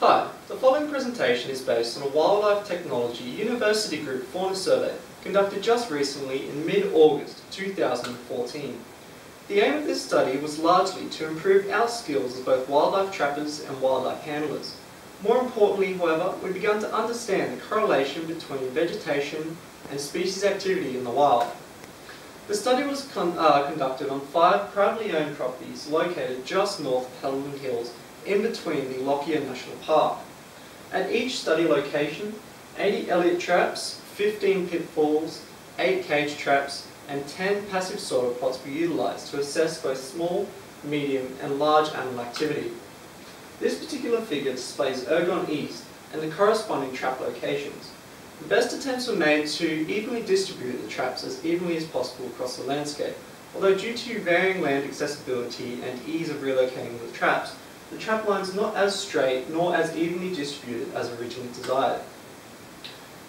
Hi, the following presentation is based on a wildlife technology university group fauna survey conducted just recently in mid-August 2014. The aim of this study was largely to improve our skills as both wildlife trappers and wildlife handlers. More importantly, however, we began to understand the correlation between vegetation and species activity in the wild. The study was conducted on 5 privately owned properties located just north of Helen Hills, in between the Lockyer National Park. At each study location, 80 Elliott traps, 15 pitfalls, 8 cage traps, and 10 passive soil plots were utilised to assess both small, medium, and large animal activity. This particular figure displays Ergon East and the corresponding trap locations. The best attempts were made to evenly distribute the traps as evenly as possible across the landscape, although due to varying land accessibility and ease of relocating the traps, the trap lines are not as straight nor as evenly distributed as originally desired.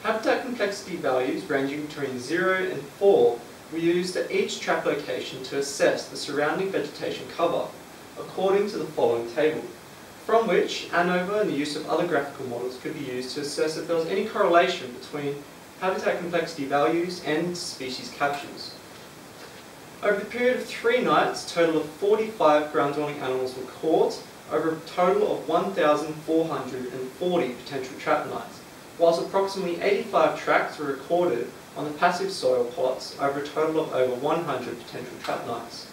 Habitat complexity values ranging between 0 and 4 were used at each trap location to assess the surrounding vegetation cover, according to the following table, from which ANOVA and the use of other graphical models could be used to assess if there was any correlation between habitat complexity values and species captures. Over the period of 3 nights, a total of 45 ground-dwelling animals were caught over a total of 1,440 potential trap nights, whilst approximately 85 tracks were recorded on the passive soil plots over a total of over 100 potential trap nights.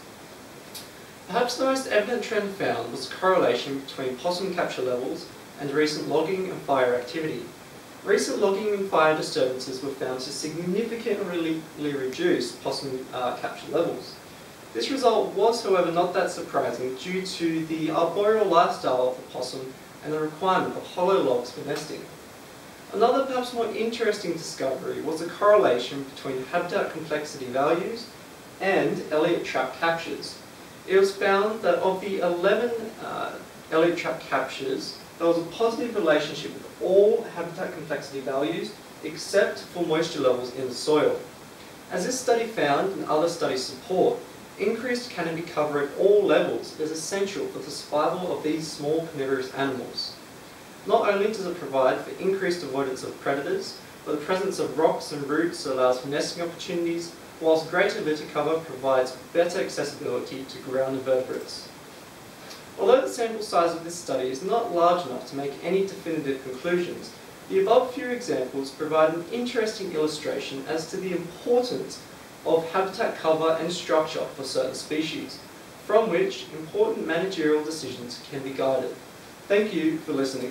Perhaps the most evident trend found was the correlation between possum capture levels and recent logging and fire activity. Recent logging and fire disturbances were found to significantly reduce possum capture levels. This result was, however, not that surprising due to the arboreal lifestyle of the possum and the requirement of hollow logs for nesting. Another perhaps more interesting discovery was the correlation between habitat complexity values and Elliott trap captures. It was found that of the 11 Elliott trap captures, there was a positive relationship with all habitat complexity values except for moisture levels in the soil. As this study found and other studies support, increased canopy cover at all levels is essential for the survival of these small carnivorous animals. Not only does it provide for increased avoidance of predators, but the presence of rocks and roots allows for nesting opportunities, whilst greater litter cover provides better accessibility to ground invertebrates. Although the sample size of this study is not large enough to make any definitive conclusions, the above few examples provide an interesting illustration as to the importance of habitat cover and structure for certain species, from which important managerial decisions can be guided. Thank you for listening.